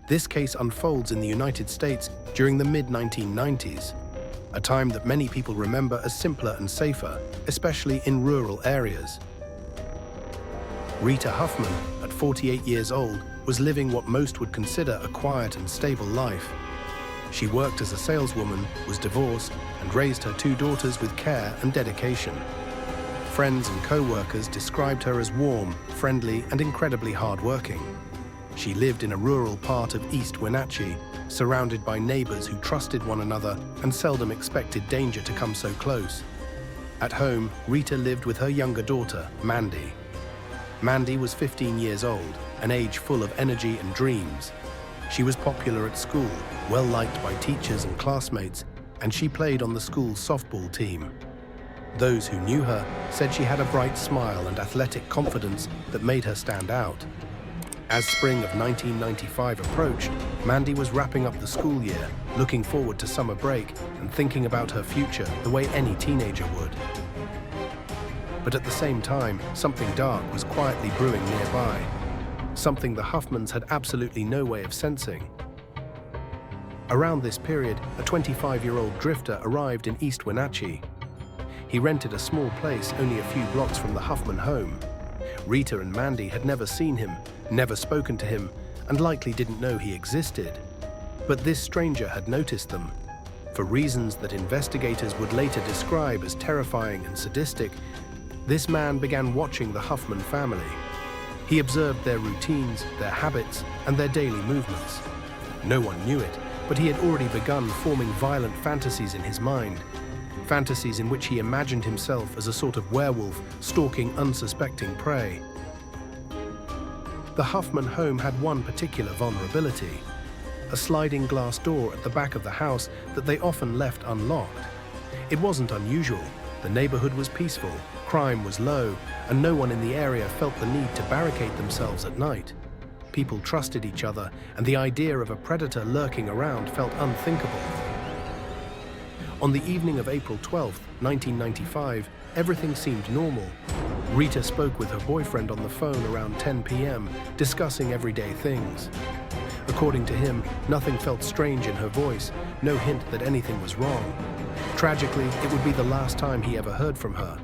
This case unfolds in the United States during the mid-1990s, a time that many people remember as simpler and safer, especially in rural areas. Rita Huffman, at 48 years old, was living what most would consider a quiet and stable life. She worked as a saleswoman, was divorced, and raised her 2 daughters with care and dedication. Friends and co-workers described her as warm, friendly, and incredibly hardworking. She lived in a rural part of East Wenatchee, surrounded by neighbors who trusted one another and seldom expected danger to come so close. At home, Rita lived with her younger daughter, Mandy. Mandy was 15 years old, an age full of energy and dreams. She was popular at school, well-liked by teachers and classmates, and she played on the school's softball team. Those who knew her said she had a bright smile and athletic confidence that made her stand out. As spring of 1995 approached, Mandy was wrapping up the school year, looking forward to summer break and thinking about her future the way any teenager would. But at the same time, something dark was quietly brewing nearby, something the Huffmans had absolutely no way of sensing. Around this period, a 25-year-old drifter arrived in East Wenatchee. He rented a small place only a few blocks from the Huffman home. Rita and Mandy had never seen him, never spoken to him, and likely didn't know he existed. But this stranger had noticed them. For reasons that investigators would later describe as terrifying and sadistic, this man began watching the Huffman family. He observed their routines, their habits, and their daily movements. No one knew it, but he had already begun forming violent fantasies in his mind. Fantasies in which he imagined himself as a sort of werewolf stalking unsuspecting prey. The Huffman home had one particular vulnerability: a sliding glass door at the back of the house that they often left unlocked. It wasn't unusual. The neighborhood was peaceful, crime was low, and no one in the area felt the need to barricade themselves at night. People trusted each other, and the idea of a predator lurking around felt unthinkable. On the evening of April 12, 1995, everything seemed normal. Rita spoke with her boyfriend on the phone around 10 p.m., discussing everyday things. According to him, nothing felt strange in her voice, no hint that anything was wrong. Tragically, it would be the last time he ever heard from her.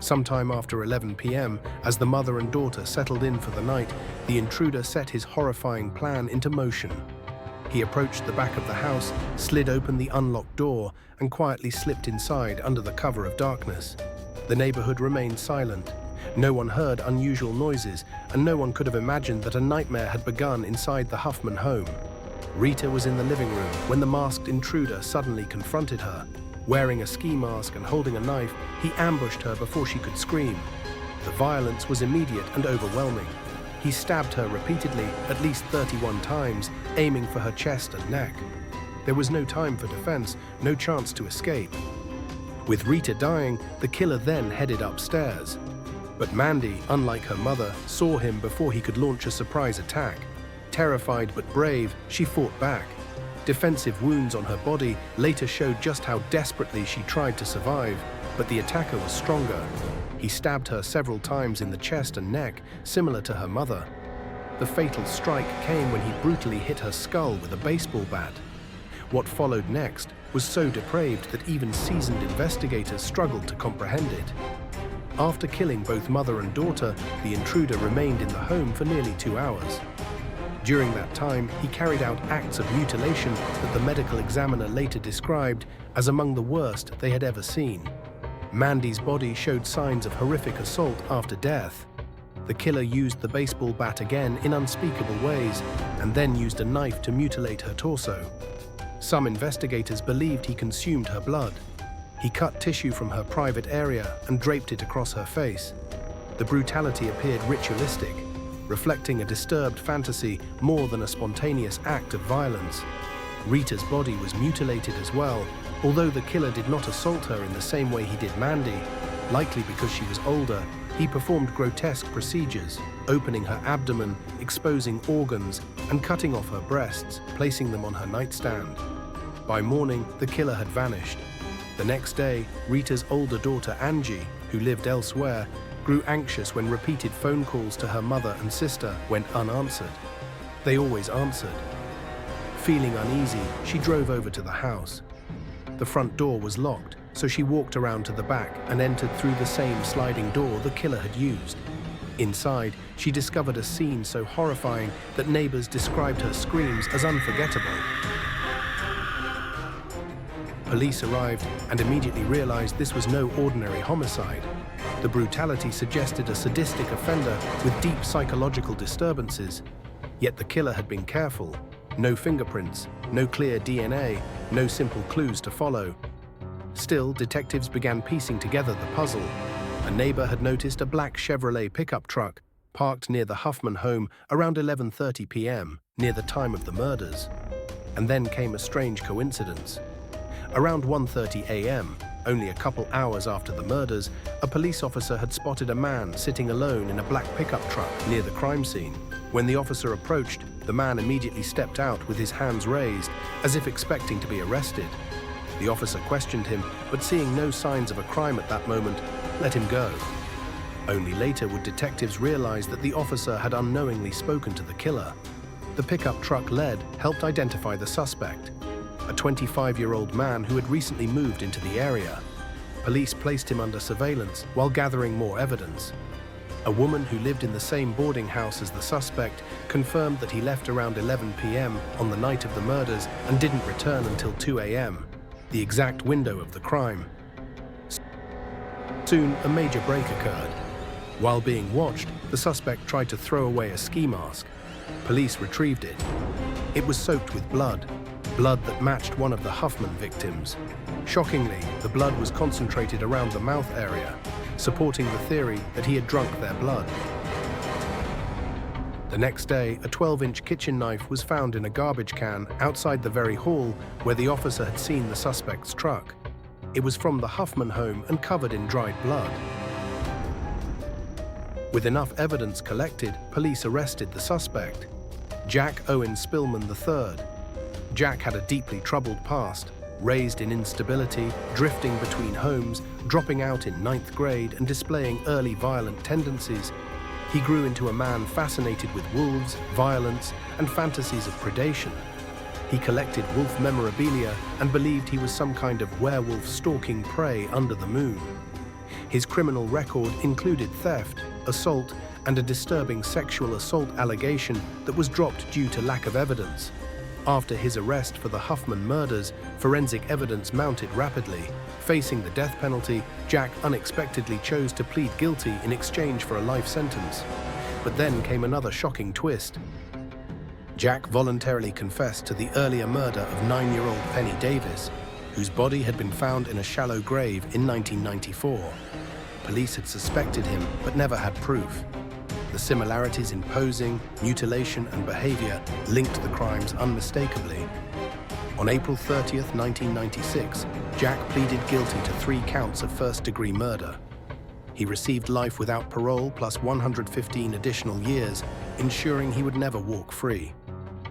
Sometime after 11 p.m., as the mother and daughter settled in for the night, the intruder set his horrifying plan into motion. He approached the back of the house, slid open the unlocked door, and quietly slipped inside under the cover of darkness. The neighborhood remained silent. No one heard unusual noises, and no one could have imagined that a nightmare had begun inside the Huffman home. Rita was in the living room when the masked intruder suddenly confronted her. Wearing a ski mask and holding a knife, he ambushed her before she could scream. The violence was immediate and overwhelming. He stabbed her repeatedly, at least 31 times, aiming for her chest and neck. There was no time for defense, no chance to escape. With Rita dying, the killer then headed upstairs. But Mandy, unlike her mother, saw him before he could launch a surprise attack. Terrified but brave, she fought back. Defensive wounds on her body later showed just how desperately she tried to survive, but the attacker was stronger. He stabbed her several times in the chest and neck, similar to her mother. The fatal strike came when he brutally hit her skull with a baseball bat. What followed next was so depraved that even seasoned investigators struggled to comprehend it. After killing both mother and daughter, the intruder remained in the home for nearly 2 hours. During that time, he carried out acts of mutilation that the medical examiner later described as among the worst they had ever seen. Mandy's body showed signs of horrific assault after death. The killer used the baseball bat again in unspeakable ways, and then used a knife to mutilate her torso. Some investigators believed he consumed her blood. He cut tissue from her private area and draped it across her face. The brutality appeared ritualistic, reflecting a disturbed fantasy more than a spontaneous act of violence. Rita's body was mutilated as well, although the killer did not assault her in the same way he did Mandy. Likely because she was older, he performed grotesque procedures, opening her abdomen, exposing organs, and cutting off her breasts, placing them on her nightstand. By morning, the killer had vanished. The next day, Rita's older daughter Angie, who lived elsewhere, grew anxious when repeated phone calls to her mother and sister went unanswered. They always answered. Feeling uneasy, she drove over to the house. The front door was locked, so she walked around to the back and entered through the same sliding door the killer had used. Inside, she discovered a scene so horrifying that neighbors described her screams as unforgettable. Police arrived and immediately realized this was no ordinary homicide. The brutality suggested a sadistic offender with deep psychological disturbances. Yet the killer had been careful. No fingerprints, no clear DNA, no simple clues to follow. Still, detectives began piecing together the puzzle. A neighbor had noticed a black Chevrolet pickup truck parked near the Huffman home around 11:30 p.m., near the time of the murders. And then came a strange coincidence. Around 1:30 a.m., only a couple hours after the murders, a police officer had spotted a man sitting alone in a black pickup truck near the crime scene. When the officer approached, the man immediately stepped out with his hands raised, as if expecting to be arrested. The officer questioned him, but seeing no signs of a crime at that moment, let him go. Only later would detectives realize that the officer had unknowingly spoken to the killer. The pickup truck lead helped identify the suspect, a 25-year-old man who had recently moved into the area. Police placed him under surveillance while gathering more evidence. A woman who lived in the same boarding house as the suspect confirmed that he left around 11 p.m. on the night of the murders and didn't return until 2 a.m., the exact window of the crime. Soon, a major break occurred. While being watched, the suspect tried to throw away a ski mask. Police retrieved it. It was soaked with blood that matched one of the Huffman victims. Shockingly, the blood was concentrated around the mouth area, supporting the theory that he had drunk their blood. The next day, a 12-inch kitchen knife was found in a garbage can outside the very hall where the officer had seen the suspect's truck. It was from the Huffman home and covered in dried blood. With enough evidence collected, police arrested the suspect, Jack Owen Spillman III. Jack had a deeply troubled past, raised in instability, drifting between homes, dropping out in 9th grade and displaying early violent tendencies. He grew into a man fascinated with wolves, violence, and fantasies of predation. He collected wolf memorabilia and believed he was some kind of werewolf stalking prey under the moon. His criminal record included theft, assault, and a disturbing sexual assault allegation that was dropped due to lack of evidence. After his arrest for the Huffman murders, forensic evidence mounted rapidly. Facing the death penalty, Jack unexpectedly chose to plead guilty in exchange for a life sentence. But then came another shocking twist. Jack voluntarily confessed to the earlier murder of 9-year-old Penny Davis, whose body had been found in a shallow grave in 1994. Police had suspected him, but never had proof. The similarities in posing, mutilation, and behavior linked the crimes unmistakably. On April 30th, 1996, Jack pleaded guilty to 3 counts of first-degree murder. He received life without parole plus 115 additional years, ensuring he would never walk free.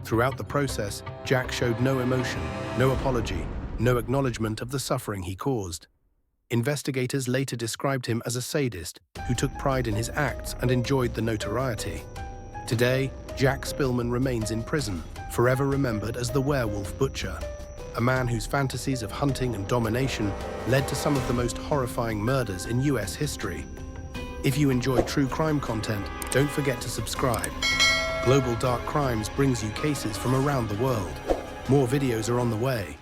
Throughout the process, Jack showed no emotion, no apology, no acknowledgement of the suffering he caused. Investigators later described him as a sadist who took pride in his acts and enjoyed the notoriety. Today, Jack Spillman remains in prison, forever remembered as the Werewolf Butcher, a man whose fantasies of hunting and domination led to some of the most horrifying murders in US history. If you enjoy true crime content, don't forget to subscribe. Global Dark Crimes brings you cases from around the world. More videos are on the way.